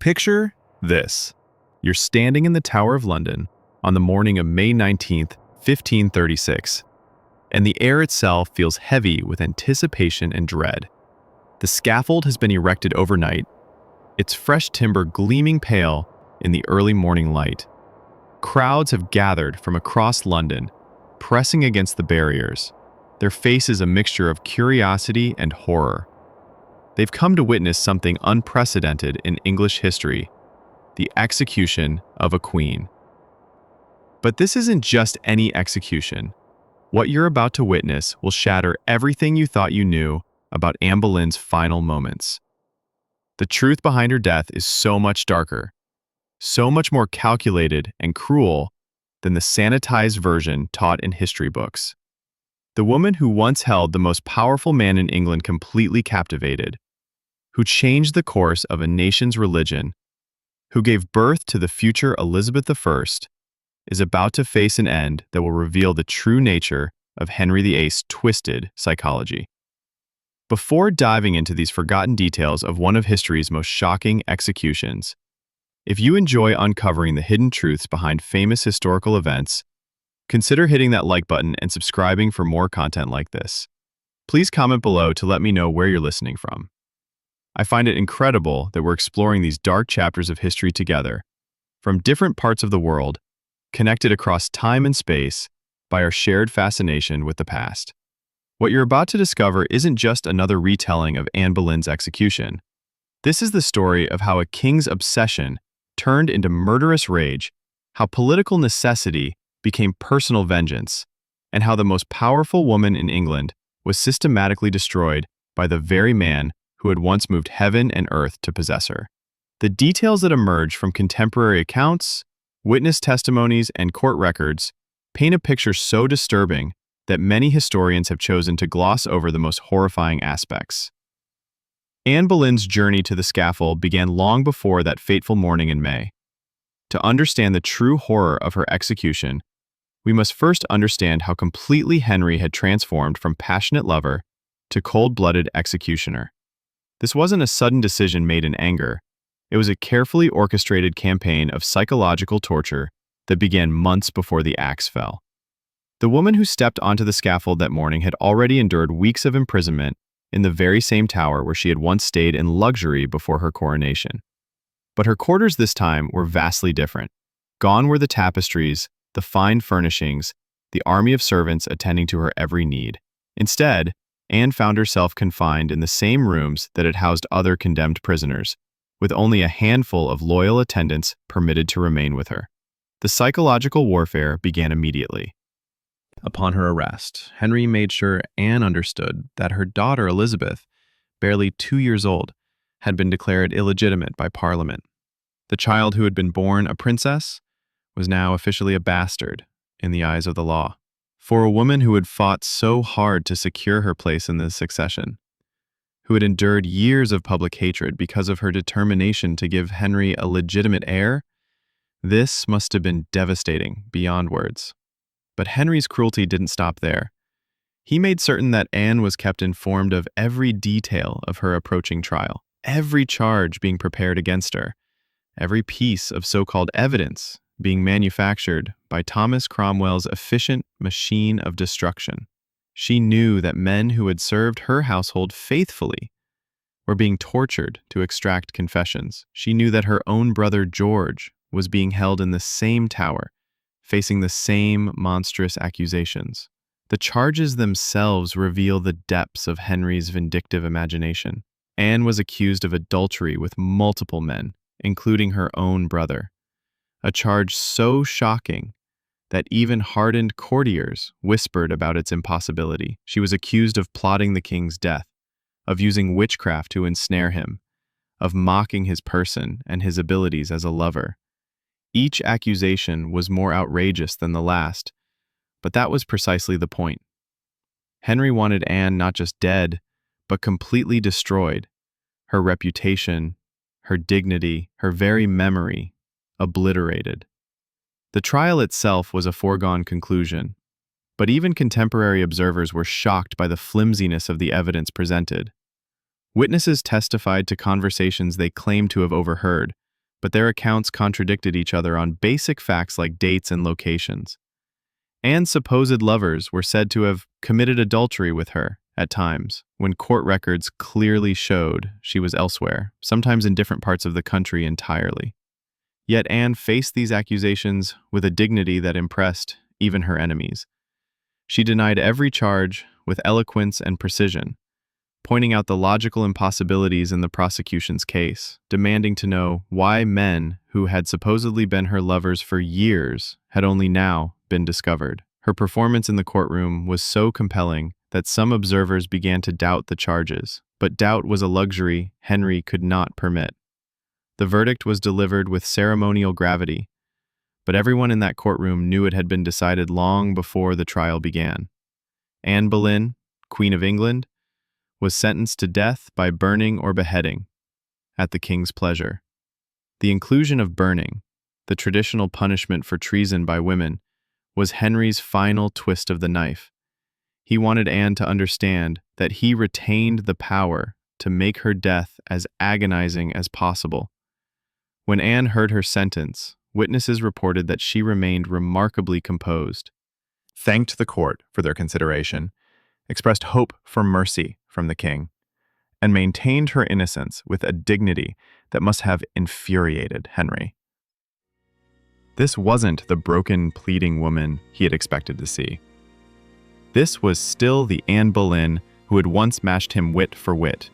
Picture this. You're standing in the Tower of London on the morning of May 19th, 1536, and the air itself feels heavy with anticipation and dread. The scaffold has been erected overnight, its fresh timber gleaming pale in the early morning light. Crowds have gathered from across London, pressing against the barriers, their faces a mixture of curiosity and horror. They've come to witness something unprecedented in English history, the execution of a queen. But this isn't just any execution. What you're about to witness will shatter everything you thought you knew about Anne Boleyn's final moments. The truth behind her death is so much darker, so much more calculated and cruel than the sanitized version taught in history books. The woman who once held the most powerful man in England completely captivated, who changed the course of a nation's religion, who gave birth to the future Elizabeth I, is about to face an end that will reveal the true nature of Henry VIII's twisted psychology. Before diving into these forgotten details of one of history's most shocking executions, if you enjoy uncovering the hidden truths behind famous historical events, consider hitting that like button and subscribing for more content like this. Please comment below to let me know where you're listening from. I find it incredible that we're exploring these dark chapters of history together, from different parts of the world, connected across time and space by our shared fascination with the past. What you're about to discover isn't just another retelling of Anne Boleyn's execution. This is the story of how a king's obsession turned into murderous rage, how political necessity became personal vengeance, and how the most powerful woman in England was systematically destroyed by the very man who had once moved heaven and earth to possess her. The details that emerge from contemporary accounts, witness testimonies, and court records paint a picture so disturbing that many historians have chosen to gloss over the most horrifying aspects. Anne Boleyn's journey to the scaffold began long before that fateful morning in May. To understand the true horror of her execution, we must first understand how completely Henry had transformed from passionate lover to cold-blooded executioner. This wasn't a sudden decision made in anger. It was a carefully orchestrated campaign of psychological torture that began months before the axe fell. The woman who stepped onto the scaffold that morning had already endured weeks of imprisonment in the very same tower where she had once stayed in luxury before her coronation. But her quarters this time were vastly different. Gone were the tapestries, the fine furnishings, the army of servants attending to her every need. Instead, Anne found herself confined in the same rooms that had housed other condemned prisoners, with only a handful of loyal attendants permitted to remain with her. The psychological warfare began immediately. Upon her arrest, Henry made sure Anne understood that her daughter Elizabeth, barely 2 years old, had been declared illegitimate by Parliament. The child who had been born a princess was now officially a bastard in the eyes of the law. For a woman who had fought so hard to secure her place in the succession, who had endured years of public hatred because of her determination to give Henry a legitimate heir, this must have been devastating beyond words. But Henry's cruelty didn't stop there. He made certain that Anne was kept informed of every detail of her approaching trial, every charge being prepared against her, every piece of so-called evidence being manufactured by Thomas Cromwell's efficient machine of destruction. She knew that men who had served her household faithfully were being tortured to extract confessions. She knew that her own brother George was being held in the same tower, facing the same monstrous accusations. The charges themselves reveal the depths of Henry's vindictive imagination. Anne was accused of adultery with multiple men, including her own brother, a charge so shocking that even hardened courtiers whispered about its impossibility. She was accused of plotting the king's death, of using witchcraft to ensnare him, of mocking his person and his abilities as a lover. Each accusation was more outrageous than the last, but that was precisely the point. Henry wanted Anne not just dead, but completely destroyed. Her reputation, her dignity, her very memory obliterated. The trial itself was a foregone conclusion, but even contemporary observers were shocked by the flimsiness of the evidence presented. Witnesses testified to conversations they claimed to have overheard, but their accounts contradicted each other on basic facts like dates and locations. Anne's supposed lovers were said to have committed adultery with her at times, when court records clearly showed she was elsewhere, sometimes in different parts of the country entirely. Yet Anne faced these accusations with a dignity that impressed even her enemies. She denied every charge with eloquence and precision, pointing out the logical impossibilities in the prosecution's case, demanding to know why men who had supposedly been her lovers for years had only now been discovered. Her performance in the courtroom was so compelling that some observers began to doubt the charges, but doubt was a luxury Henry could not permit. The verdict was delivered with ceremonial gravity, but everyone in that courtroom knew it had been decided long before the trial began. Anne Boleyn, Queen of England, was sentenced to death by burning or beheading, at the king's pleasure. The inclusion of burning, the traditional punishment for treason by women, was Henry's final twist of the knife. He wanted Anne to understand that he retained the power to make her death as agonizing as possible. When Anne heard her sentence, witnesses reported that she remained remarkably composed, thanked the court for their consideration, expressed hope for mercy from the king, and maintained her innocence with a dignity that must have infuriated Henry. This wasn't the broken, pleading woman he had expected to see. This was still the Anne Boleyn who had once matched him wit for wit,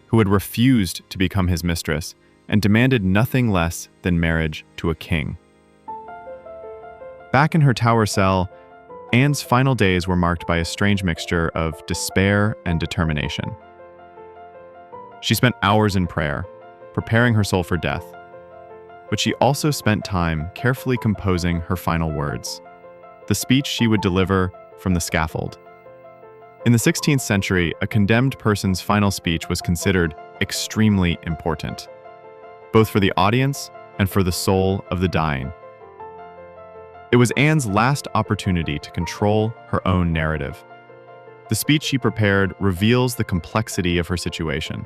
who had refused to become his mistress and demanded nothing less than marriage to a king. Back in her tower cell, Anne's final days were marked by a strange mixture of despair and determination. She spent hours in prayer, preparing her soul for death, but she also spent time carefully composing her final words, the speech she would deliver from the scaffold. In the 16th century, a condemned person's final speech was considered extremely important, both for the audience and for the soul of the dying. It was Anne's last opportunity to control her own narrative. The speech she prepared reveals the complexity of her situation.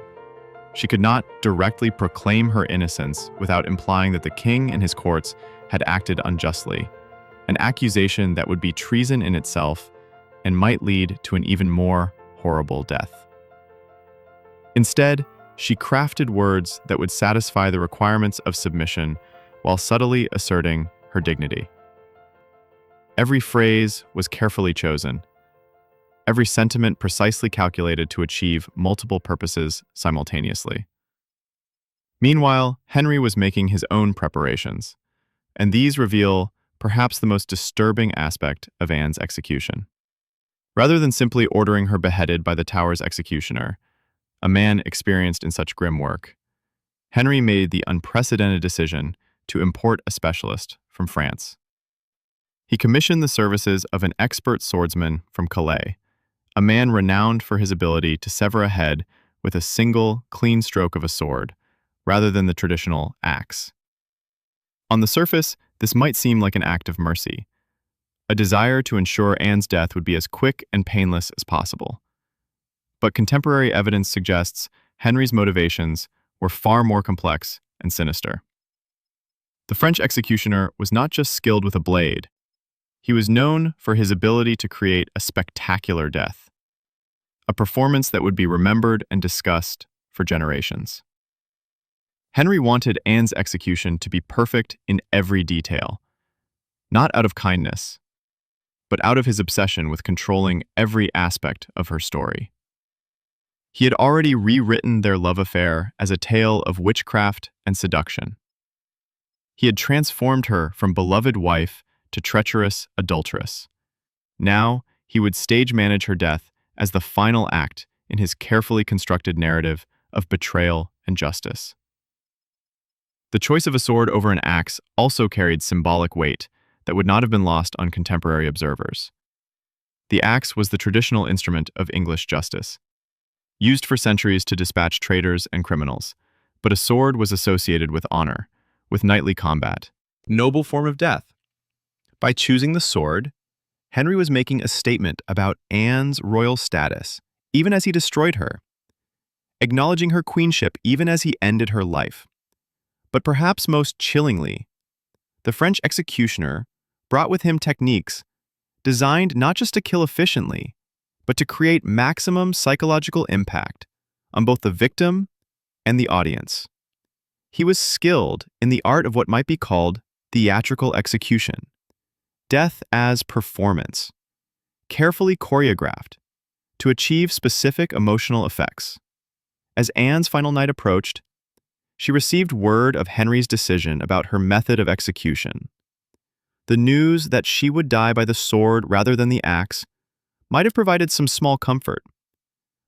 She could not directly proclaim her innocence without implying that the king and his courts had acted unjustly, an accusation that would be treason in itself and might lead to an even more horrible death. Instead, she crafted words that would satisfy the requirements of submission while subtly asserting her dignity. Every phrase was carefully chosen, every sentiment precisely calculated to achieve multiple purposes simultaneously. Meanwhile, Henry was making his own preparations, and these reveal perhaps the most disturbing aspect of Anne's execution. Rather than simply ordering her beheaded by the Tower's executioner, a man experienced in such grim work, Henry made the unprecedented decision to import a specialist from France. He commissioned the services of an expert swordsman from Calais, a man renowned for his ability to sever a head with a single, clean stroke of a sword, rather than the traditional axe. On the surface, this might seem like an act of mercy, a desire to ensure Anne's death would be as quick and painless as possible. But contemporary evidence suggests Henry's motivations were far more complex and sinister. The French executioner was not just skilled with a blade. He was known for his ability to create a spectacular death, a performance that would be remembered and discussed for generations. Henry wanted Anne's execution to be perfect in every detail, not out of kindness, but out of his obsession with controlling every aspect of her story. He had already rewritten their love affair as a tale of witchcraft and seduction. He had transformed her from beloved wife to treacherous adulteress. Now, he would stage manage her death as the final act in his carefully constructed narrative of betrayal and justice. The choice of a sword over an axe also carried symbolic weight that would not have been lost on contemporary observers. The axe was the traditional instrument of English justice, used for centuries to dispatch traitors and criminals, but a sword was associated with honor, with knightly combat, noble form of death. By choosing the sword, Henry was making a statement about Anne's royal status, even as he destroyed her, acknowledging her queenship even as he ended her life. But perhaps most chillingly, the French executioner brought with him techniques designed not just to kill efficiently, but to create maximum psychological impact on both the victim and the audience. He was skilled in the art of what might be called theatrical execution, death as performance, carefully choreographed to achieve specific emotional effects. As Anne's final night approached, she received word of Henry's decision about her method of execution. The news that she would die by the sword rather than the axe might have provided some small comfort,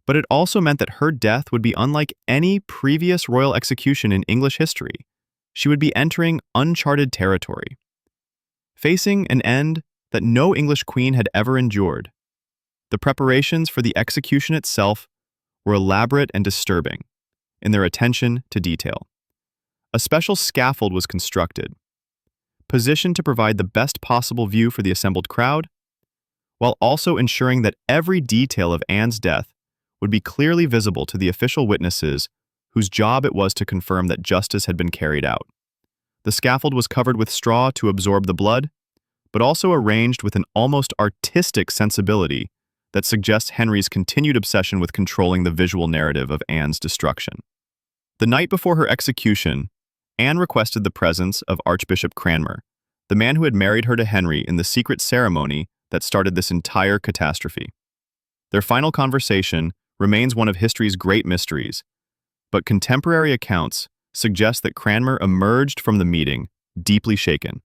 but it also meant that her death would be unlike any previous royal execution in English history. She would be entering uncharted territory, facing an end that no English queen had ever endured. The preparations for the execution itself were elaborate and disturbing in their attention to detail. A special scaffold was constructed, positioned to provide the best possible view for the assembled crowd, while also ensuring that every detail of Anne's death would be clearly visible to the official witnesses whose job it was to confirm that justice had been carried out. The scaffold was covered with straw to absorb the blood, but also arranged with an almost artistic sensibility that suggests Henry's continued obsession with controlling the visual narrative of Anne's destruction. The night before her execution, Anne requested the presence of Archbishop Cranmer, the man who had married her to Henry in the secret ceremony that started this entire catastrophe. Their final conversation remains one of history's great mysteries, but contemporary accounts suggest that Cranmer emerged from the meeting deeply shaken.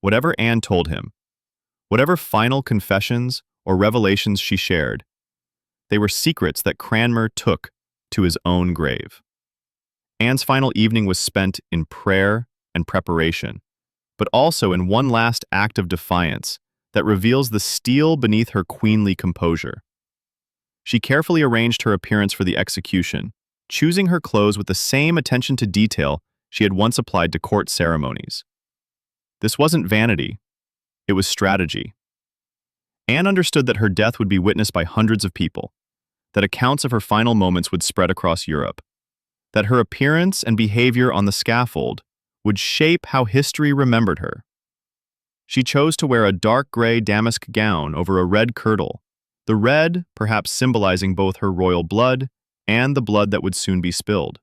Whatever Anne told him, whatever final confessions or revelations she shared, they were secrets that Cranmer took to his own grave. Anne's final evening was spent in prayer and preparation, but also in one last act of defiance that reveals the steel beneath her queenly composure. She carefully arranged her appearance for the execution, choosing her clothes with the same attention to detail she had once applied to court ceremonies. This wasn't vanity, it was strategy. Anne understood that her death would be witnessed by hundreds of people, that accounts of her final moments would spread across Europe, that her appearance and behavior on the scaffold would shape how history remembered her. She chose to wear a dark gray damask gown over a red kirtle, the red perhaps symbolizing both her royal blood and the blood that would soon be spilled.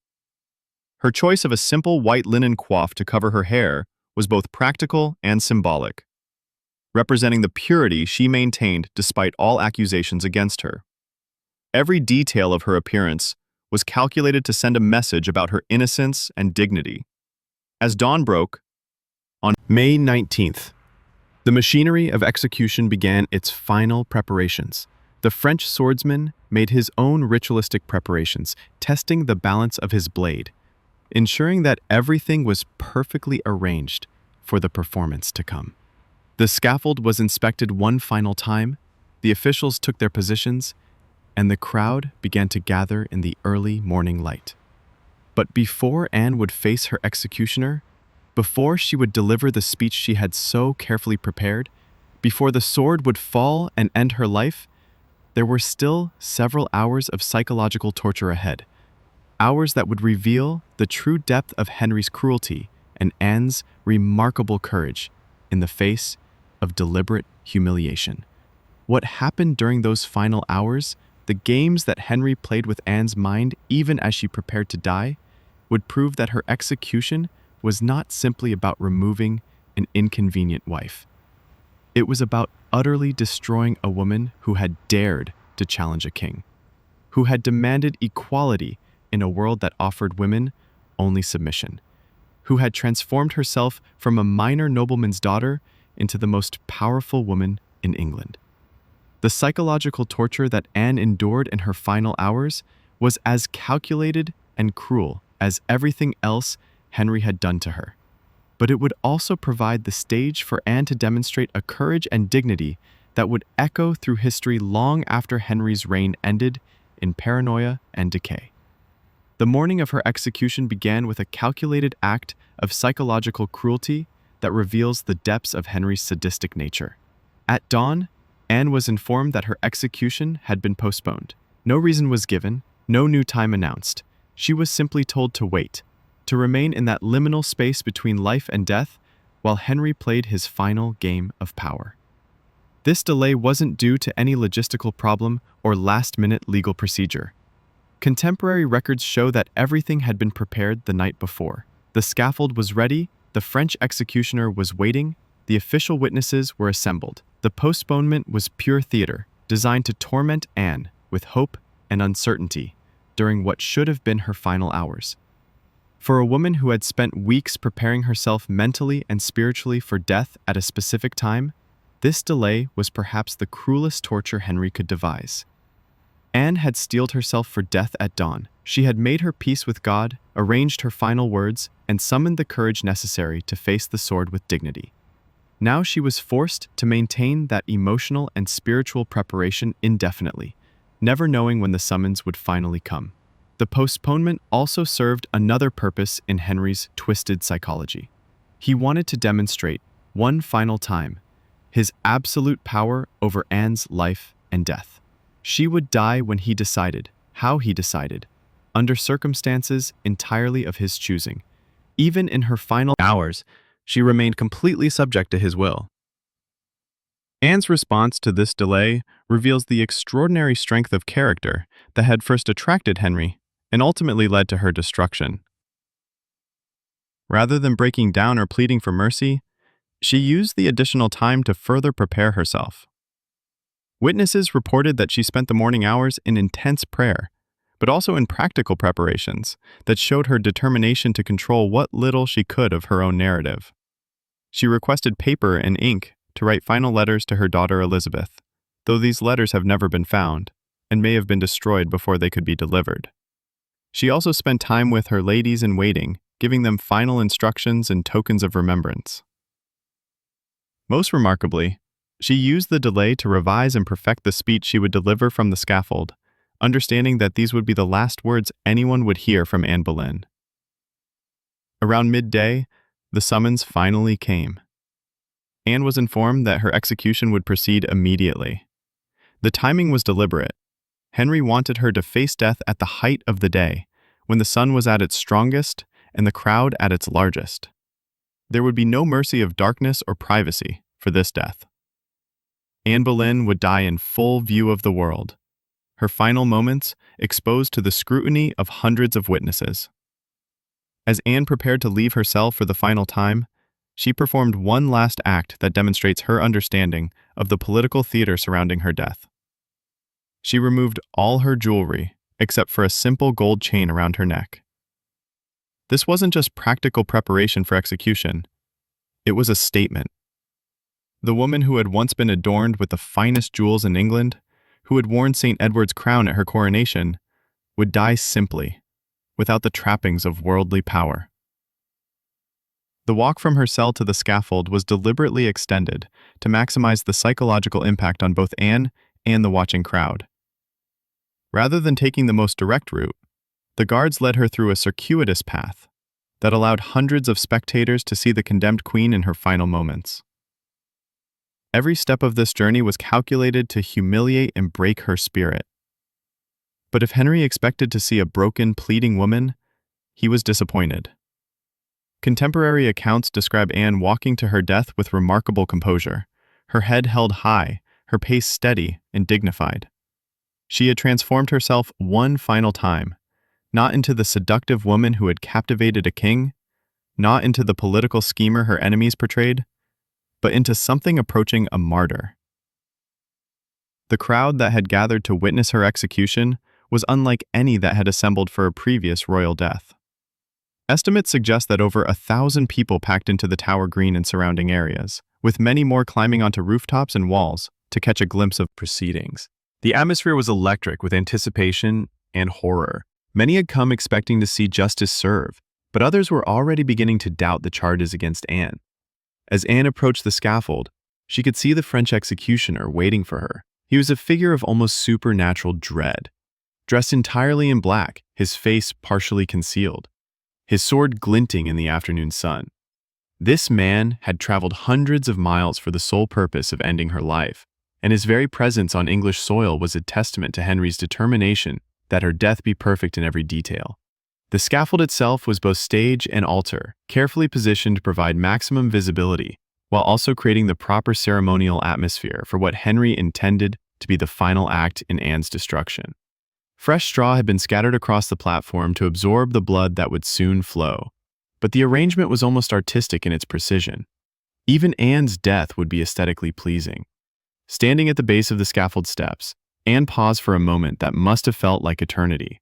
Her choice of a simple white linen coif to cover her hair was both practical and symbolic, representing the purity she maintained despite all accusations against her. Every detail of her appearance was calculated to send a message about her innocence and dignity. As dawn broke, on May 19th, the machinery of execution began its final preparations. The French swordsman made his own ritualistic preparations, testing the balance of his blade, ensuring that everything was perfectly arranged for the performance to come. The scaffold was inspected one final time, the officials took their positions, and the crowd began to gather in the early morning light. But before Anne would face her executioner, before she would deliver the speech she had so carefully prepared, before the sword would fall and end her life, there were still several hours of psychological torture ahead, hours that would reveal the true depth of Henry's cruelty and Anne's remarkable courage in the face of deliberate humiliation. What happened during those final hours, the games that Henry played with Anne's mind even as she prepared to die, would prove that her execution was not simply about removing an inconvenient wife. It was about utterly destroying a woman who had dared to challenge a king, who had demanded equality in a world that offered women only submission, who had transformed herself from a minor nobleman's daughter into the most powerful woman in England. The psychological torture that Anne endured in her final hours was as calculated and cruel as everything else Henry had done to her. But it would also provide the stage for Anne to demonstrate a courage and dignity that would echo through history long after Henry's reign ended in paranoia and decay. The morning of her execution began with a calculated act of psychological cruelty that reveals the depths of Henry's sadistic nature. At dawn, Anne was informed that her execution had been postponed. No reason was given, no new time announced. She was simply told to wait to remain in that liminal space between life and death while Henry played his final game of power. This delay wasn't due to any logistical problem or last-minute legal procedure. Contemporary records show that everything had been prepared the night before. The scaffold was ready, the French executioner was waiting, the official witnesses were assembled. The postponement was pure theater, designed to torment Anne with hope and uncertainty during what should have been her final hours. For a woman who had spent weeks preparing herself mentally and spiritually for death at a specific time, this delay was perhaps the cruelest torture Henry could devise. Anne had steeled herself for death at dawn. She had made her peace with God, arranged her final words, and summoned the courage necessary to face the sword with dignity. Now she was forced to maintain that emotional and spiritual preparation indefinitely, never knowing when the summons would finally come. The postponement also served another purpose in Henry's twisted psychology. He wanted to demonstrate, one final time, his absolute power over Anne's life and death. She would die when he decided, how he decided, under circumstances entirely of his choosing. Even in her final hours, she remained completely subject to his will. Anne's response to this delay reveals the extraordinary strength of character that had first attracted Henry and ultimately led to her destruction. Rather than breaking down or pleading for mercy, she used the additional time to further prepare herself. Witnesses reported that she spent the morning hours in intense prayer, but also in practical preparations that showed her determination to control what little she could of her own narrative. She requested paper and ink to write final letters to her daughter Elizabeth, though these letters have never been found and may have been destroyed before they could be delivered. She also spent time with her ladies-in-waiting, giving them final instructions and tokens of remembrance. Most remarkably, she used the delay to revise and perfect the speech she would deliver from the scaffold, understanding that these would be the last words anyone would hear from Anne Boleyn. Around midday, the summons finally came. Anne was informed that her execution would proceed immediately. The timing was deliberate. Henry wanted her to face death at the height of the day, when the sun was at its strongest and the crowd at its largest. There would be no mercy of darkness or privacy for this death. Anne Boleyn would die in full view of the world, her final moments exposed to the scrutiny of hundreds of witnesses. As Anne prepared to leave her cell for the final time, she performed one last act that demonstrates her understanding of the political theater surrounding her death. She removed all her jewelry except for a simple gold chain around her neck. This wasn't just practical preparation for execution, it was a statement. The woman who had once been adorned with the finest jewels in England, who had worn St. Edward's crown at her coronation, would die simply, without the trappings of worldly power. The walk from her cell to the scaffold was deliberately extended to maximize the psychological impact on both Anne and the watching crowd. Rather than taking the most direct route, the guards led her through a circuitous path that allowed hundreds of spectators to see the condemned queen in her final moments. Every step of this journey was calculated to humiliate and break her spirit. But if Henry expected to see a broken, pleading woman, he was disappointed. Contemporary accounts describe Anne walking to her death with remarkable composure, her head held high, her pace steady and dignified. She had transformed herself one final time, not into the seductive woman who had captivated a king, not into the political schemer her enemies portrayed, but into something approaching a martyr. The crowd that had gathered to witness her execution was unlike any that had assembled for a previous royal death. Estimates suggest that over 1,000 people packed into the Tower Green and surrounding areas, with many more climbing onto rooftops and walls to catch a glimpse of proceedings. The atmosphere was electric with anticipation and horror. Many had come expecting to see justice served, but others were already beginning to doubt the charges against Anne. As Anne approached the scaffold, she could see the French executioner waiting for her. He was a figure of almost supernatural dread. Dressed entirely in black, his face partially concealed, his sword glinting in the afternoon sun. This man had traveled hundreds of miles for the sole purpose of ending her life, and his very presence on English soil was a testament to Henry's determination that her death be perfect in every detail. The scaffold itself was both stage and altar, carefully positioned to provide maximum visibility, while also creating the proper ceremonial atmosphere for what Henry intended to be the final act in Anne's destruction. Fresh straw had been scattered across the platform to absorb the blood that would soon flow, but the arrangement was almost artistic in its precision. Even Anne's death would be aesthetically pleasing. Standing at the base of the scaffold steps, Anne paused for a moment that must have felt like eternity.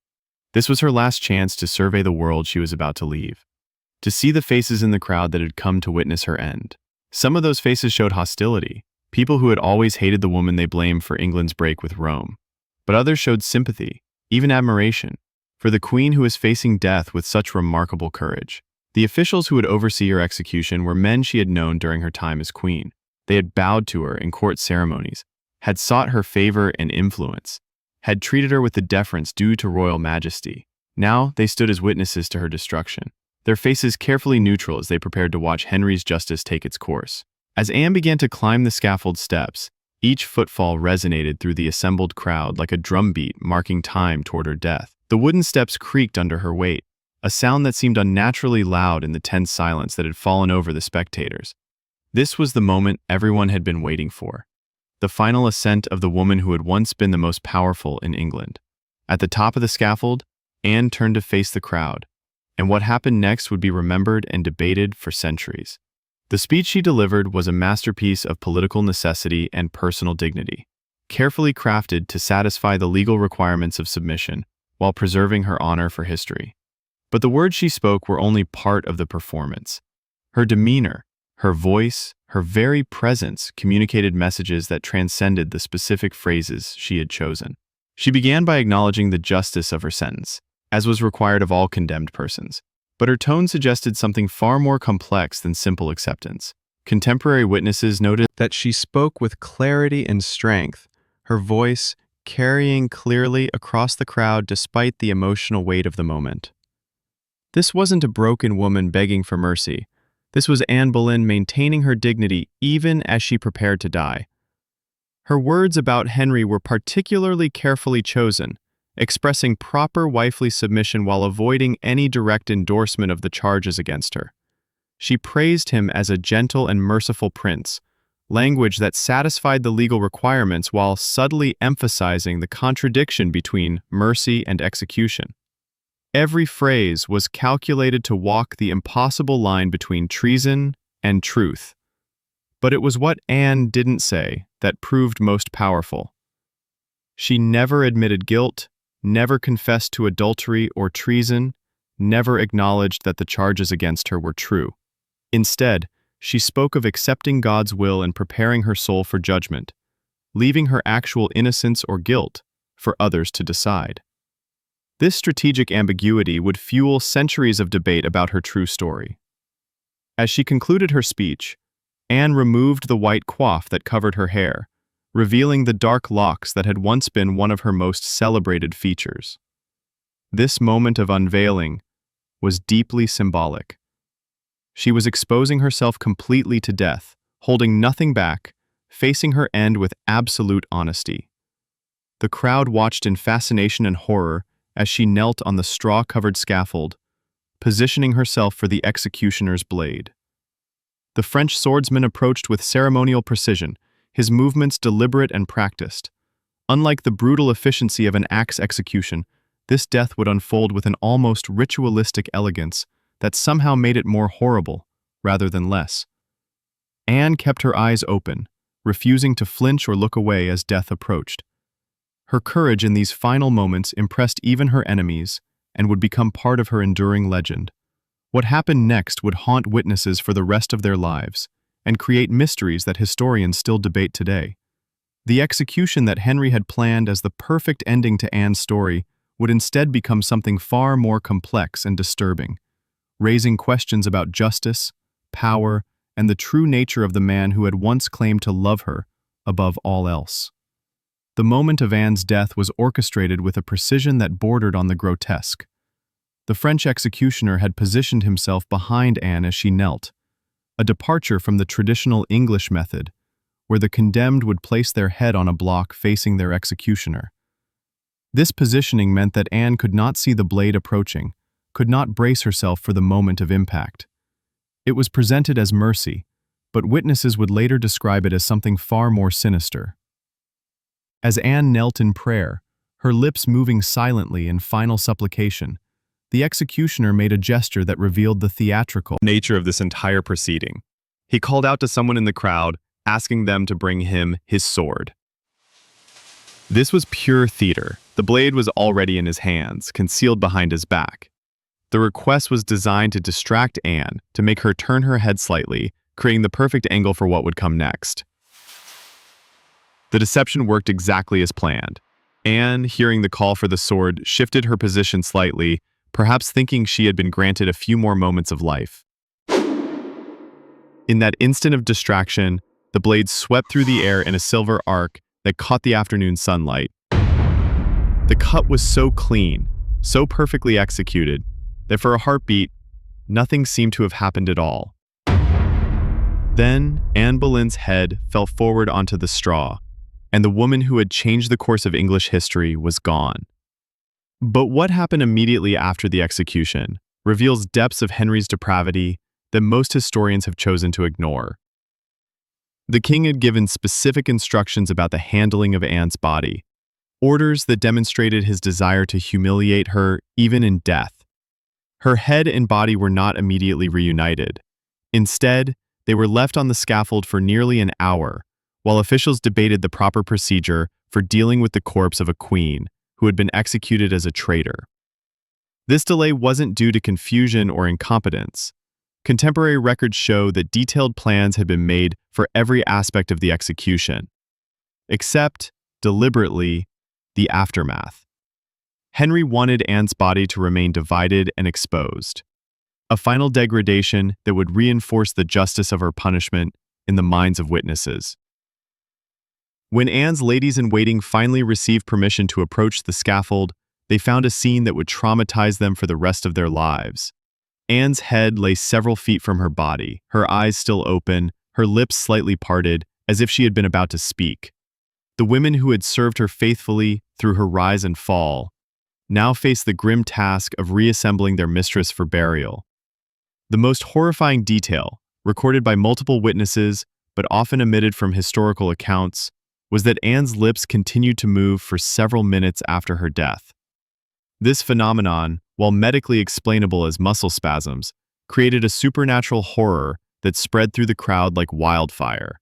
This was her last chance to survey the world she was about to leave, to see the faces in the crowd that had come to witness her end. Some of those faces showed hostility, people who had always hated the woman they blamed for England's break with Rome. But others showed sympathy, even admiration, for the queen who was facing death with such remarkable courage. The officials who would oversee her execution were men she had known during her time as queen. They had bowed to her in court ceremonies, had sought her favor and influence, had treated her with the deference due to royal majesty. Now they stood as witnesses to her destruction, their faces carefully neutral as they prepared to watch Henry's justice take its course. As Anne began to climb the scaffold steps, each footfall resonated through the assembled crowd like a drumbeat marking time toward her death. The wooden steps creaked under her weight, a sound that seemed unnaturally loud in the tense silence that had fallen over the spectators. This was the moment everyone had been waiting for. The final ascent of the woman who had once been the most powerful in England. At the top of the scaffold, Anne turned to face the crowd, and what happened next would be remembered and debated for centuries. The speech she delivered was a masterpiece of political necessity and personal dignity, carefully crafted to satisfy the legal requirements of submission while preserving her honor for history. But the words she spoke were only part of the performance. Her demeanor, her voice, her very presence communicated messages that transcended the specific phrases she had chosen. She began by acknowledging the justice of her sentence, as was required of all condemned persons. But her tone suggested something far more complex than simple acceptance. Contemporary witnesses noted that she spoke with clarity and strength, her voice carrying clearly across the crowd despite the emotional weight of the moment. This wasn't a broken woman begging for mercy. This was Anne Boleyn maintaining her dignity even as she prepared to die. Her words about Henry were particularly carefully chosen, expressing proper wifely submission while avoiding any direct endorsement of the charges against her. She praised him as a gentle and merciful prince, language that satisfied the legal requirements while subtly emphasizing the contradiction between mercy and execution. Every phrase was calculated to walk the impossible line between treason and truth. But it was what Anne didn't say that proved most powerful. She never admitted guilt, never confessed to adultery or treason, never acknowledged that the charges against her were true. Instead, she spoke of accepting God's will and preparing her soul for judgment, leaving her actual innocence or guilt for others to decide. This strategic ambiguity would fuel centuries of debate about her true story. As she concluded her speech, Anne removed the white coif that covered her hair, revealing the dark locks that had once been one of her most celebrated features. This moment of unveiling was deeply symbolic. She was exposing herself completely to death, holding nothing back, facing her end with absolute honesty. The crowd watched in fascination and horror as she knelt on the straw-covered scaffold, positioning herself for the executioner's blade. The French swordsman approached with ceremonial precision, his movements deliberate and practiced. Unlike the brutal efficiency of an axe execution, this death would unfold with an almost ritualistic elegance that somehow made it more horrible, rather than less. Anne kept her eyes open, refusing to flinch or look away as death approached. Her courage in these final moments impressed even her enemies and would become part of her enduring legend. What happened next would haunt witnesses for the rest of their lives and create mysteries that historians still debate today. The execution that Henry had planned as the perfect ending to Anne's story would instead become something far more complex and disturbing, raising questions about justice, power, and the true nature of the man who had once claimed to love her above all else. The moment of Anne's death was orchestrated with a precision that bordered on the grotesque. The French executioner had positioned himself behind Anne as she knelt, a departure from the traditional English method, where the condemned would place their head on a block facing their executioner. This positioning meant that Anne could not see the blade approaching, could not brace herself for the moment of impact. It was presented as mercy, but witnesses would later describe it as something far more sinister. As Anne knelt in prayer, her lips moving silently in final supplication, the executioner made a gesture that revealed the theatrical nature of this entire proceeding. He called out to someone in the crowd, asking them to bring him his sword. This was pure theater. The blade was already in his hands, concealed behind his back. The request was designed to distract Anne, to make her turn her head slightly, creating the perfect angle for what would come next. The deception worked exactly as planned. Anne, hearing the call for the sword, shifted her position slightly, perhaps thinking she had been granted a few more moments of life. In that instant of distraction, the blade swept through the air in a silver arc that caught the afternoon sunlight. The cut was so clean, so perfectly executed, that for a heartbeat, nothing seemed to have happened at all. Then, Anne Boleyn's head fell forward onto the straw, and the woman who had changed the course of English history was gone. But what happened immediately after the execution reveals depths of Henry's depravity that most historians have chosen to ignore. The king had given specific instructions about the handling of Anne's body, orders that demonstrated his desire to humiliate her even in death. Her head and body were not immediately reunited. Instead, they were left on the scaffold for nearly an hour, while officials debated the proper procedure for dealing with the corpse of a queen who had been executed as a traitor. This delay wasn't due to confusion or incompetence. Contemporary records show that detailed plans had been made for every aspect of the execution, except, deliberately, the aftermath. Henry wanted Anne's body to remain divided and exposed, a final degradation that would reinforce the justice of her punishment in the minds of witnesses. When Anne's ladies-in-waiting finally received permission to approach the scaffold, they found a scene that would traumatize them for the rest of their lives. Anne's head lay several feet from her body, her eyes still open, her lips slightly parted, as if she had been about to speak. The women who had served her faithfully through her rise and fall now faced the grim task of reassembling their mistress for burial. The most horrifying detail, recorded by multiple witnesses but often omitted from historical accounts, was that Anne's lips continued to move for several minutes after her death. This phenomenon, while medically explainable as muscle spasms, created a supernatural horror that spread through the crowd like wildfire.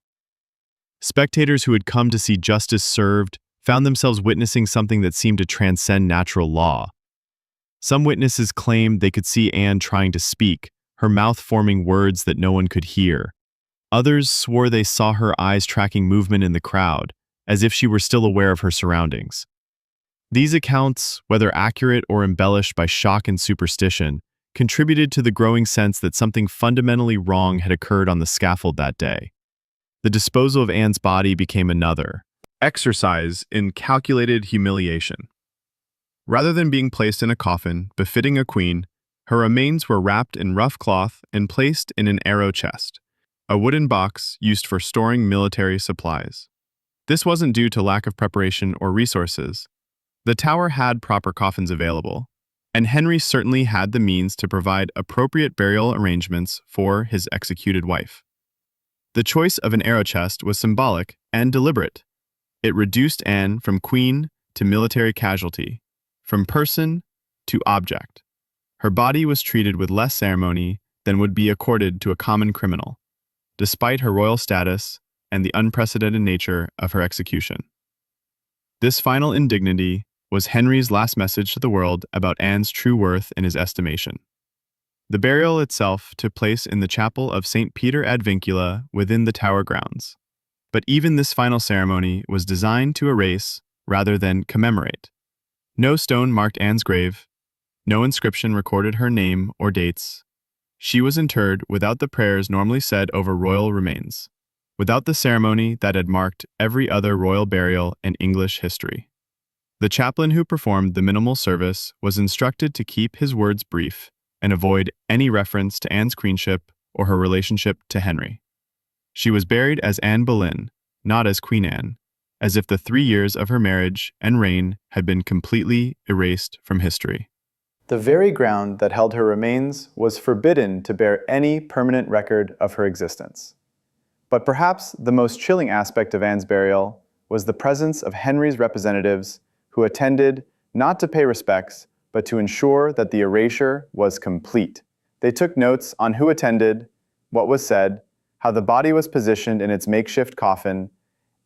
Spectators who had come to see justice served found themselves witnessing something that seemed to transcend natural law. Some witnesses claimed they could see Anne trying to speak, her mouth forming words that no one could hear. Others swore they saw her eyes tracking movement in the crowd, as if she were still aware of her surroundings. These accounts, whether accurate or embellished by shock and superstition, contributed to the growing sense that something fundamentally wrong had occurred on the scaffold that day. The disposal of Anne's body became another exercise in calculated humiliation. Rather than being placed in a coffin befitting a queen, her remains were wrapped in rough cloth and placed in an arrow chest, a wooden box used for storing military supplies. This wasn't due to lack of preparation or resources. The Tower had proper coffins available, and Henry certainly had the means to provide appropriate burial arrangements for his executed wife. The choice of an arrow chest was symbolic and deliberate. It reduced Anne from queen to military casualty, from person to object. Her body was treated with less ceremony than would be accorded to a common criminal, despite her royal status and the unprecedented nature of her execution. This final indignity was Henry's last message to the world about Anne's true worth in his estimation. The burial itself took place in the chapel of St. Peter ad Vincula within the Tower grounds. But even this final ceremony was designed to erase rather than commemorate. No stone marked Anne's grave, no inscription recorded her name or dates. She was interred without the prayers normally said over royal remains, without the ceremony that had marked every other royal burial in English history. The chaplain who performed the minimal service was instructed to keep his words brief and avoid any reference to Anne's queenship or her relationship to Henry. She was buried as Anne Boleyn, not as Queen Anne, as if the 3 years of her marriage and reign had been completely erased from history. The very ground that held her remains was forbidden to bear any permanent record of her existence. But perhaps the most chilling aspect of Anne's burial was the presence of Henry's representatives who attended not to pay respects, but to ensure that the erasure was complete. They took notes on who attended, what was said, how the body was positioned in its makeshift coffin.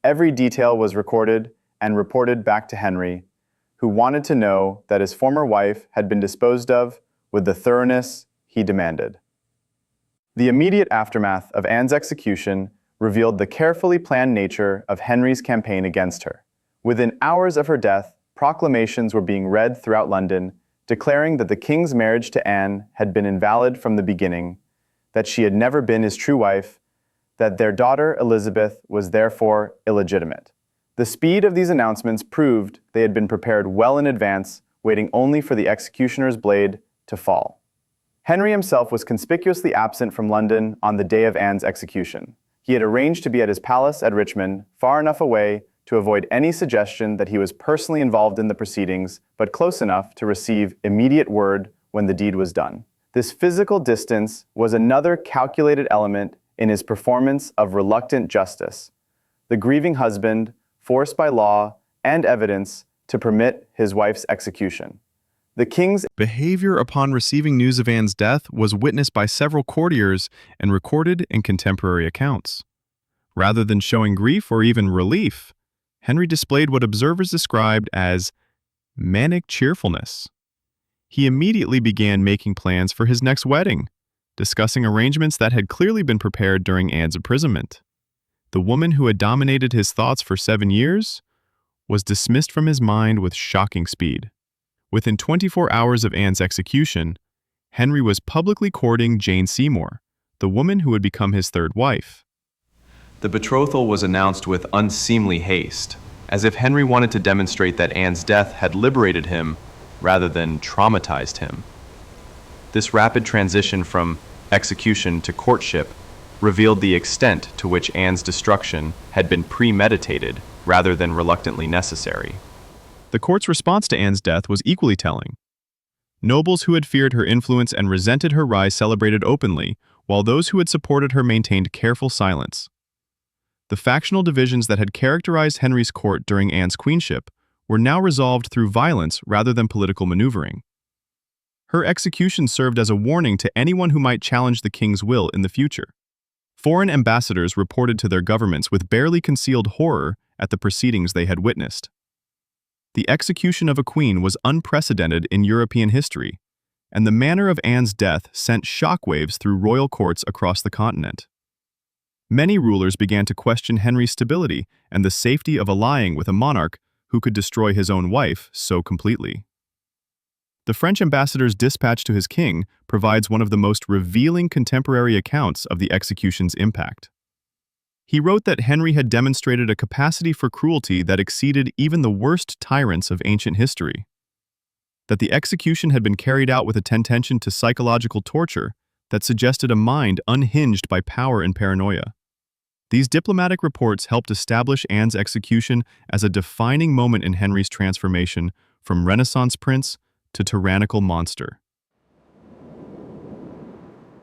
Every detail was recorded and reported back to Henry, who wanted to know that his former wife had been disposed of with the thoroughness he demanded. The immediate aftermath of Anne's execution revealed the carefully planned nature of Henry's campaign against her. Within hours of her death, proclamations were being read throughout London, declaring that the king's marriage to Anne had been invalid from the beginning, that she had never been his true wife, that their daughter Elizabeth was therefore illegitimate. The speed of these announcements proved they had been prepared well in advance, waiting only for the executioner's blade to fall. Henry himself was conspicuously absent from London on the day of Anne's execution. He had arranged to be at his palace at Richmond, far enough away to avoid any suggestion that he was personally involved in the proceedings, but close enough to receive immediate word when the deed was done. This physical distance was another calculated element in his performance of reluctant justice. The grieving husband, forced by law and evidence to permit his wife's execution. The king's behavior upon receiving news of Anne's death was witnessed by several courtiers and recorded in contemporary accounts. Rather than showing grief or even relief, Henry displayed what observers described as manic cheerfulness. He immediately began making plans for his next wedding, discussing arrangements that had clearly been prepared during Anne's imprisonment. The woman who had dominated his thoughts for 7 years was dismissed from his mind with shocking speed. Within 24 hours of Anne's execution, Henry was publicly courting Jane Seymour, the woman who would become his third wife. The betrothal was announced with unseemly haste, as if Henry wanted to demonstrate that Anne's death had liberated him rather than traumatized him. This rapid transition from execution to courtship revealed the extent to which Anne's destruction had been premeditated rather than reluctantly necessary. The court's response to Anne's death was equally telling. Nobles who had feared her influence and resented her rise celebrated openly, while those who had supported her maintained careful silence. The factional divisions that had characterized Henry's court during Anne's queenship were now resolved through violence rather than political maneuvering. Her execution served as a warning to anyone who might challenge the king's will in the future. Foreign ambassadors reported to their governments with barely concealed horror at the proceedings they had witnessed. The execution of a queen was unprecedented in European history, and the manner of Anne's death sent shockwaves through royal courts across the continent. Many rulers began to question Henry's stability and the safety of allying with a monarch who could destroy his own wife so completely. The French ambassador's dispatch to his king provides one of the most revealing contemporary accounts of the execution's impact. He wrote that Henry had demonstrated a capacity for cruelty that exceeded even the worst tyrants of ancient history, that the execution had been carried out with attention to psychological torture that suggested a mind unhinged by power and paranoia. These diplomatic reports helped establish Anne's execution as a defining moment in Henry's transformation from Renaissance prince to tyrannical monster.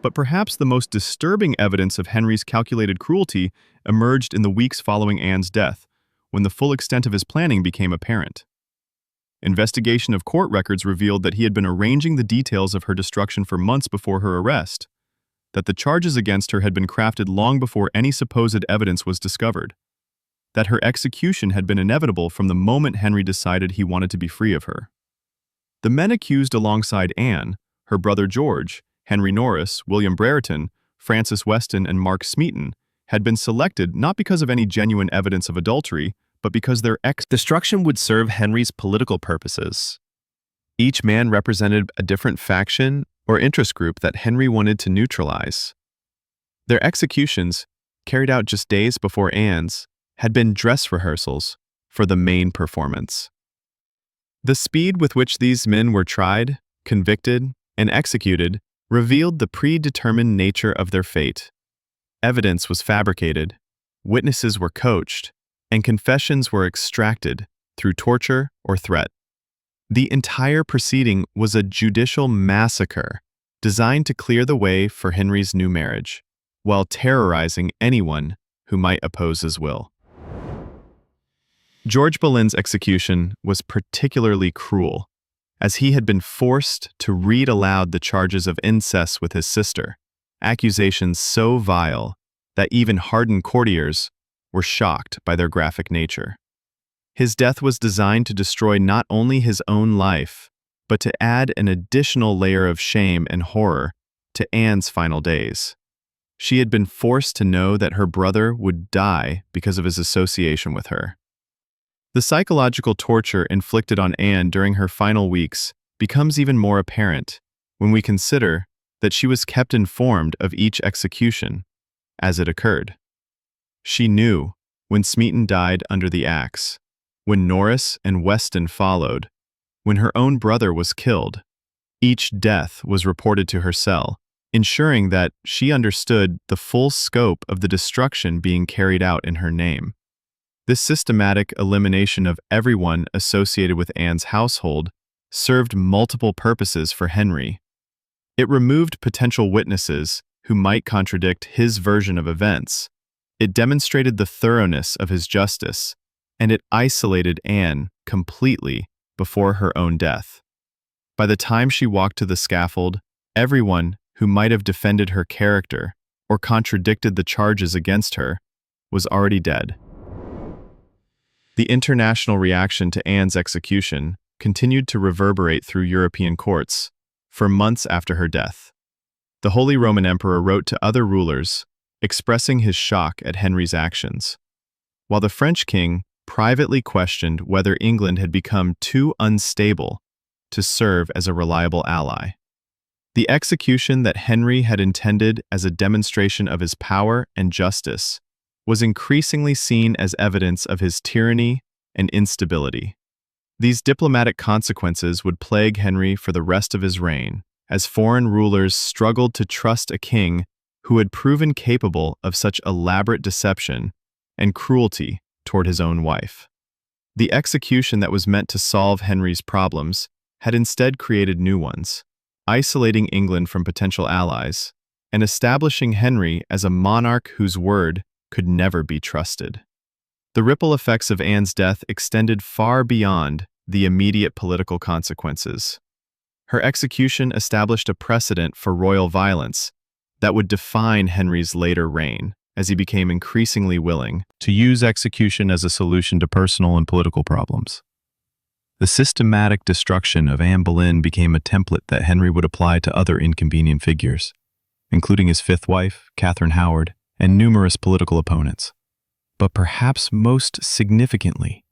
But perhaps the most disturbing evidence of Henry's calculated cruelty emerged in the weeks following Anne's death, when the full extent of his planning became apparent. Investigation of court records revealed that he had been arranging the details of her destruction for months before her arrest, that the charges against her had been crafted long before any supposed evidence was discovered, that her execution had been inevitable from the moment Henry decided he wanted to be free of her. The men accused alongside Anne, her brother George, Henry Norris, William Brereton, Francis Weston, and Mark Smeaton, had been selected not because of any genuine evidence of adultery, but because their destruction would serve Henry's political purposes. Each man represented a different faction or interest group that Henry wanted to neutralize. Their executions, carried out just days before Anne's, had been dress rehearsals for the main performance. The speed with which these men were tried, convicted, and executed revealed the predetermined nature of their fate. Evidence was fabricated, witnesses were coached, and confessions were extracted through torture or threat. The entire proceeding was a judicial massacre designed to clear the way for Henry's new marriage, while terrorizing anyone who might oppose his will. George Boleyn's execution was particularly cruel, as he had been forced to read aloud the charges of incest with his sister, accusations so vile that even hardened courtiers were shocked by their graphic nature. His death was designed to destroy not only his own life, but to add an additional layer of shame and horror to Anne's final days. She had been forced to know that her brother would die because of his association with her. The psychological torture inflicted on Anne during her final weeks becomes even more apparent when we consider that she was kept informed of each execution as it occurred. She knew when Smeaton died under the axe, when Norris and Weston followed, when her own brother was killed. Each death was reported to her cell, ensuring that she understood the full scope of the destruction being carried out in her name. This systematic elimination of everyone associated with Anne's household served multiple purposes for Henry. It removed potential witnesses who might contradict his version of events. It demonstrated the thoroughness of his justice, and it isolated Anne completely before her own death. By the time she walked to the scaffold, everyone who might have defended her character or contradicted the charges against her was already dead. The international reaction to Anne's execution continued to reverberate through European courts for months after her death. The Holy Roman Emperor wrote to other rulers, expressing his shock at Henry's actions, while the French king privately questioned whether England had become too unstable to serve as a reliable ally. The execution that Henry had intended as a demonstration of his power and justice was increasingly seen as evidence of his tyranny and instability. These diplomatic consequences would plague Henry for the rest of his reign, as foreign rulers struggled to trust a king who had proven capable of such elaborate deception and cruelty toward his own wife. The execution that was meant to solve Henry's problems had instead created new ones, isolating England from potential allies and establishing Henry as a monarch whose word could never be trusted. The ripple effects of Anne's death extended far beyond the immediate political consequences. Her execution established a precedent for royal violence that would define Henry's later reign, as he became increasingly willing to use execution as a solution to personal and political problems. The systematic destruction of Anne Boleyn became a template that Henry would apply to other inconvenient figures, including his fifth wife, Catherine Howard, and numerous political opponents. But perhaps most significantly,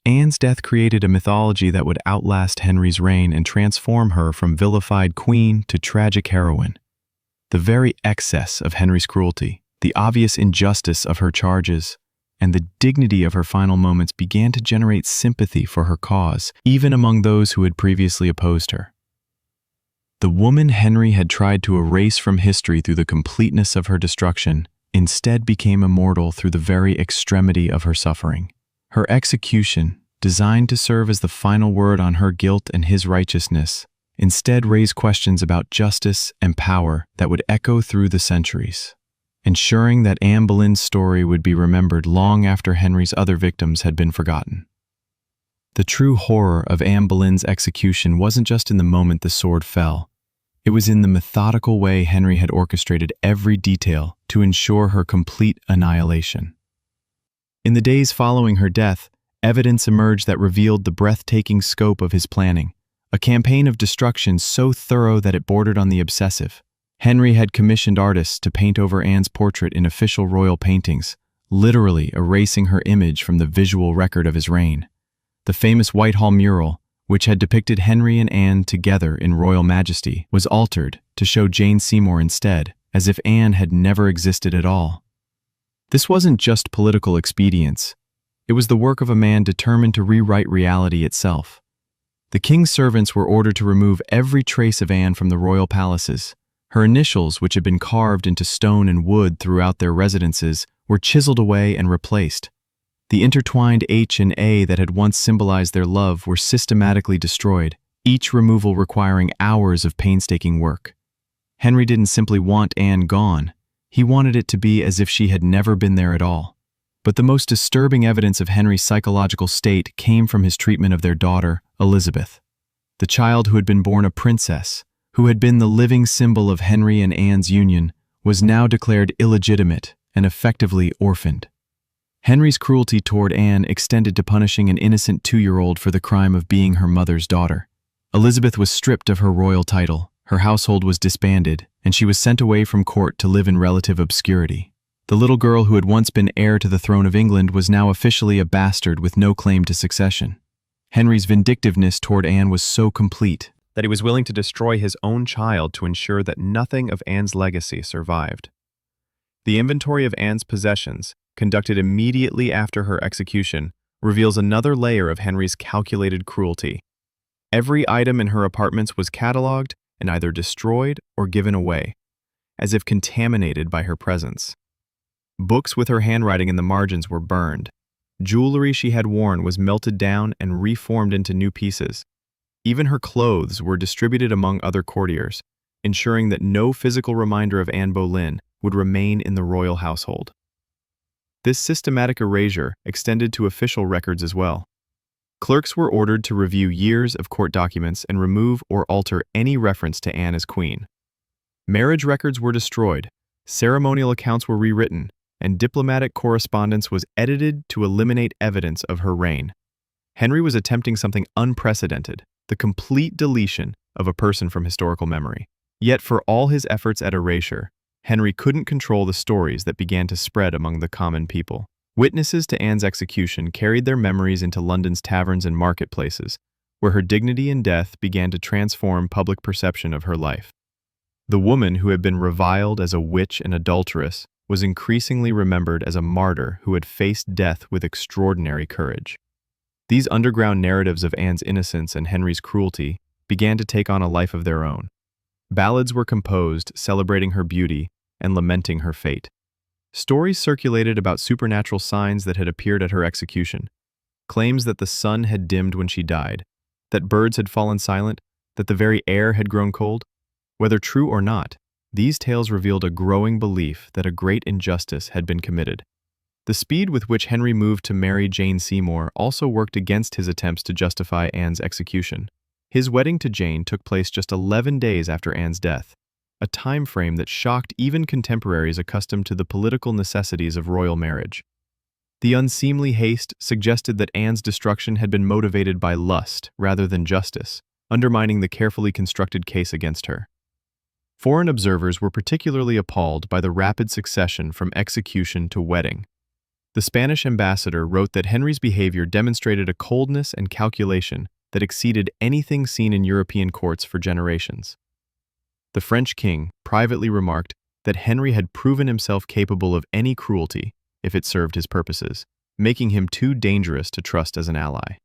Anne's death created a mythology that would outlast Henry's reign and transform her from vilified queen to tragic heroine. The very excess of Henry's cruelty, the obvious injustice of her charges, and the dignity of her final moments began to generate sympathy for her cause, even among those who had previously opposed her. The woman Henry had tried to erase from history through the completeness of her destruction instead became immortal through the very extremity of her suffering. Her execution, designed to serve as the final word on her guilt and his righteousness, instead raised questions about justice and power that would echo through the centuries, ensuring that Anne Boleyn's story would be remembered long after Henry's other victims had been forgotten. The true horror of Anne Boleyn's execution wasn't just in the moment the sword fell. It was in the methodical way Henry had orchestrated every detail to ensure her complete annihilation. In the days following her death, evidence emerged that revealed the breathtaking scope of his planning, a campaign of destruction so thorough that it bordered on the obsessive. Henry had commissioned artists to paint over Anne's portrait in official royal paintings, literally erasing her image from the visual record of his reign. The famous Whitehall mural, which had depicted Henry and Anne together in royal majesty, was altered to show Jane Seymour instead, as if Anne had never existed at all. This wasn't just political expedience. It was the work of a man determined to rewrite reality itself. The king's servants were ordered to remove every trace of Anne from the royal palaces. Her initials, which had been carved into stone and wood throughout their residences, were chiseled away and replaced. The intertwined H and A that had once symbolized their love were systematically destroyed, each removal requiring hours of painstaking work. Henry didn't simply want Anne gone. He wanted it to be as if she had never been there at all. But the most disturbing evidence of Henry's psychological state came from his treatment of their daughter, Elizabeth. The child who had been born a princess, who had been the living symbol of Henry and Anne's union, was now declared illegitimate and effectively orphaned. Henry's cruelty toward Anne extended to punishing an innocent 2-year-old for the crime of being her mother's daughter. Elizabeth was stripped of her royal title, her household was disbanded, and she was sent away from court to live in relative obscurity. The little girl who had once been heir to the throne of England was now officially a bastard with no claim to succession. Henry's vindictiveness toward Anne was so complete that he was willing to destroy his own child to ensure that nothing of Anne's legacy survived. The inventory of Anne's possessions, conducted immediately after her execution, reveals another layer of Henry's calculated cruelty. Every item in her apartments was catalogued and either destroyed or given away, as if contaminated by her presence. Books with her handwriting in the margins were burned. Jewelry she had worn was melted down and reformed into new pieces. Even her clothes were distributed among other courtiers, ensuring that no physical reminder of Anne Boleyn would remain in the royal household. This systematic erasure extended to official records as well. Clerks were ordered to review years of court documents and remove or alter any reference to Anne as queen. Marriage records were destroyed, ceremonial accounts were rewritten, and diplomatic correspondence was edited to eliminate evidence of her reign. Henry was attempting something unprecedented, the complete deletion of a person from historical memory. Yet for all his efforts at erasure, Henry couldn't control the stories that began to spread among the common people. Witnesses to Anne's execution carried their memories into London's taverns and marketplaces, where her dignity in death began to transform public perception of her life. The woman who had been reviled as a witch and adulteress was increasingly remembered as a martyr who had faced death with extraordinary courage. These underground narratives of Anne's innocence and Henry's cruelty began to take on a life of their own. Ballads were composed celebrating her beauty and lamenting her fate. Stories circulated about supernatural signs that had appeared at her execution, claims that the sun had dimmed when she died, that birds had fallen silent, that the very air had grown cold. Whether true or not, these tales revealed a growing belief that a great injustice had been committed. The speed with which Henry moved to marry Jane Seymour also worked against his attempts to justify Anne's execution. His wedding to Jane took place just 11 days after Anne's death, a time frame that shocked even contemporaries accustomed to the political necessities of royal marriage. The unseemly haste suggested that Anne's destruction had been motivated by lust rather than justice, undermining the carefully constructed case against her. Foreign observers were particularly appalled by the rapid succession from execution to wedding. The Spanish ambassador wrote that Henry's behavior demonstrated a coldness and calculation that exceeded anything seen in European courts for generations. The French king privately remarked that Henry had proven himself capable of any cruelty if it served his purposes, making him too dangerous to trust as an ally.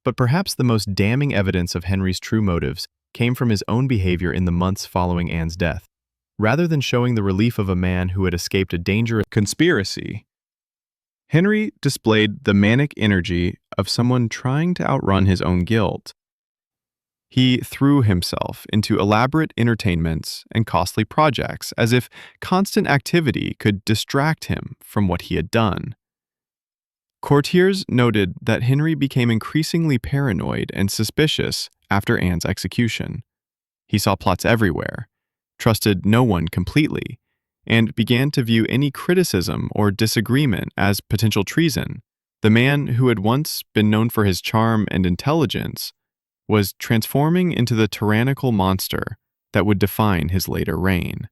But perhaps the most damning evidence of Henry's true motives came from his own behavior in the months following Anne's death. Rather than showing the relief of a man who had escaped a dangerous conspiracy, Henry displayed the manic energy of someone trying to outrun his own guilt. He threw himself into elaborate entertainments and costly projects, as if constant activity could distract him from what he had done. Courtiers noted that Henry became increasingly paranoid and suspicious after Anne's execution. He saw plots everywhere, trusted no one completely, and began to view any criticism or disagreement as potential treason. The man who had once been known for his charm and intelligence was transforming into the tyrannical monster that would define his later reign.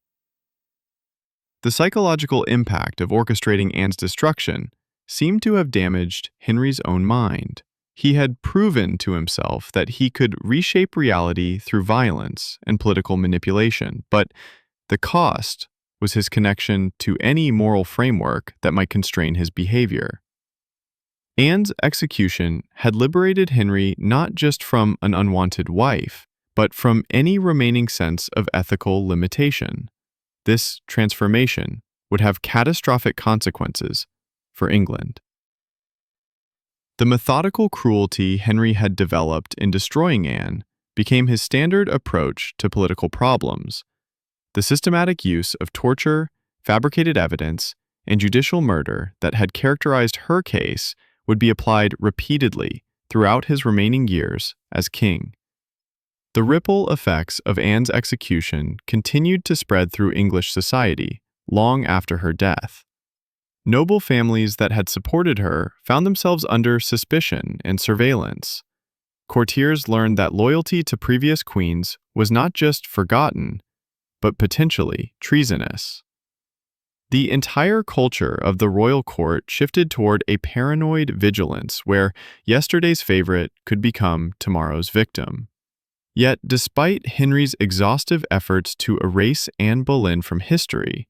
The psychological impact of orchestrating Anne's destruction seemed to have damaged Henry's own mind. He had proven to himself that he could reshape reality through violence and political manipulation, but the cost was his connection to any moral framework that might constrain his behavior. Anne's execution had liberated Henry not just from an unwanted wife, but from any remaining sense of ethical limitation. This transformation would have catastrophic consequences for England. The methodical cruelty Henry had developed in destroying Anne became his standard approach to political problems. The systematic use of torture, fabricated evidence, and judicial murder that had characterized her case would be applied repeatedly throughout his remaining years as king. The ripple effects of Anne's execution continued to spread through English society long after her death. Noble families that had supported her found themselves under suspicion and surveillance. Courtiers learned that loyalty to previous queens was not just forgotten, but potentially treasonous. The entire culture of the royal court shifted toward a paranoid vigilance where yesterday's favorite could become tomorrow's victim. Yet, despite Henry's exhaustive efforts to erase Anne Boleyn from history,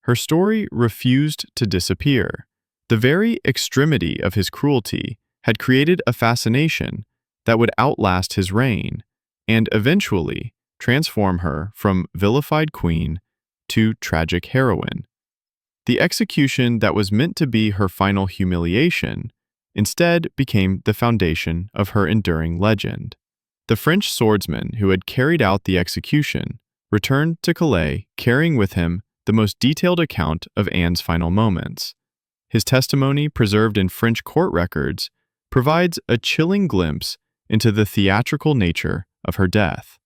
her story refused to disappear. The very extremity of his cruelty had created a fascination that would outlast his reign and eventually transform her from vilified queen to tragic heroine. The execution that was meant to be her final humiliation instead became the foundation of her enduring legend. The French swordsman who had carried out the execution returned to Calais carrying with him the most detailed account of Anne's final moments. His testimony, preserved in French court records, provides a chilling glimpse into the theatrical nature of her death.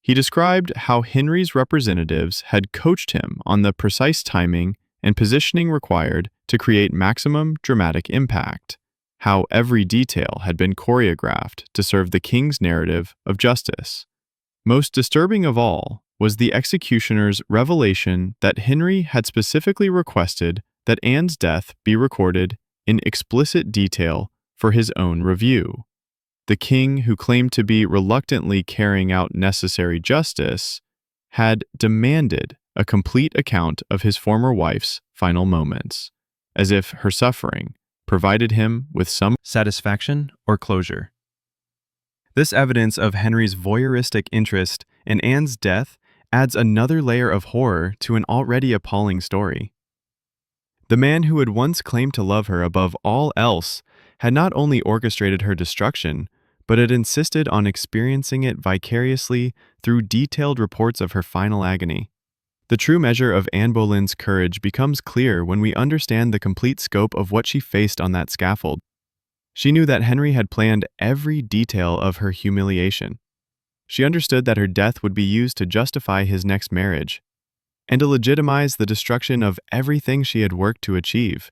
He described how Henry's representatives had coached him on the precise timing and positioning required to create maximum dramatic impact, how every detail had been choreographed to serve the king's narrative of justice. Most disturbing of all was the executioner's revelation that Henry had specifically requested that Anne's death be recorded in explicit detail for his own review. The king, who claimed to be reluctantly carrying out necessary justice, had demanded a complete account of his former wife's final moments, as if her suffering provided him with some satisfaction or closure. This evidence of Henry's voyeuristic interest in Anne's death adds another layer of horror to an already appalling story. The man who had once claimed to love her above all else had not only orchestrated her destruction, but had insisted on experiencing it vicariously through detailed reports of her final agony. The true measure of Anne Boleyn's courage becomes clear when we understand the complete scope of what she faced on that scaffold. She knew that Henry had planned every detail of her humiliation. She understood that her death would be used to justify his next marriage, and to legitimize the destruction of everything she had worked to achieve.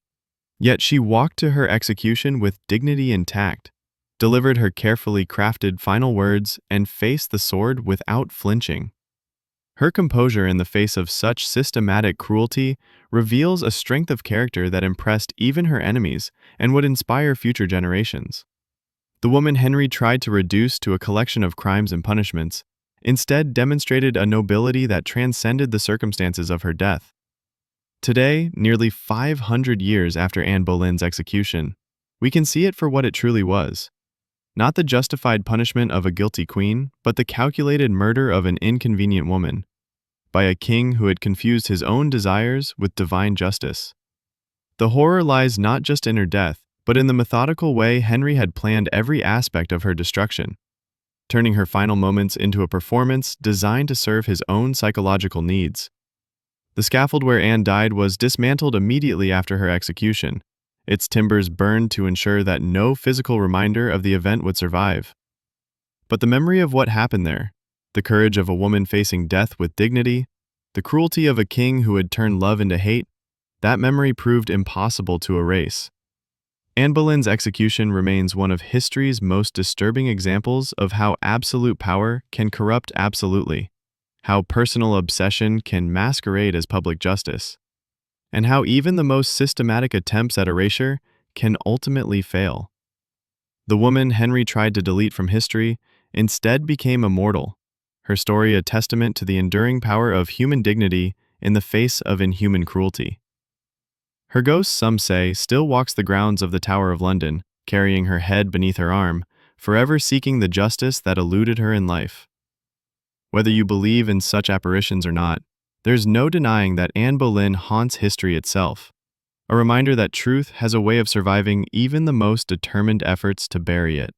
Yet she walked to her execution with dignity intact, delivered her carefully crafted final words, and faced the sword without flinching. Her composure in the face of such systematic cruelty reveals a strength of character that impressed even her enemies and would inspire future generations. The woman Henry tried to reduce to a collection of crimes and punishments instead demonstrated a nobility that transcended the circumstances of her death. Today, nearly 500 years after Anne Boleyn's execution, we can see it for what it truly was. Not the justified punishment of a guilty queen, but the calculated murder of an inconvenient woman, by a king who had confused his own desires with divine justice. The horror lies not just in her death, but in the methodical way Henry had planned every aspect of her destruction, turning her final moments into a performance designed to serve his own psychological needs. The scaffold where Anne died was dismantled immediately after her execution, its timbers burned to ensure that no physical reminder of the event would survive. But the memory of what happened there, the courage of a woman facing death with dignity, the cruelty of a king who had turned love into hate, that memory proved impossible to erase. Anne Boleyn's execution remains one of history's most disturbing examples of how absolute power can corrupt absolutely, how personal obsession can masquerade as public justice, and how even the most systematic attempts at erasure can ultimately fail. The woman Henry tried to delete from history instead became immortal, her story a testament to the enduring power of human dignity in the face of inhuman cruelty. Her ghost, some say, still walks the grounds of the Tower of London, carrying her head beneath her arm, forever seeking the justice that eluded her in life. Whether you believe in such apparitions or not, there's no denying that Anne Boleyn haunts history itself. a reminder that truth has a way of surviving even the most determined efforts to bury it.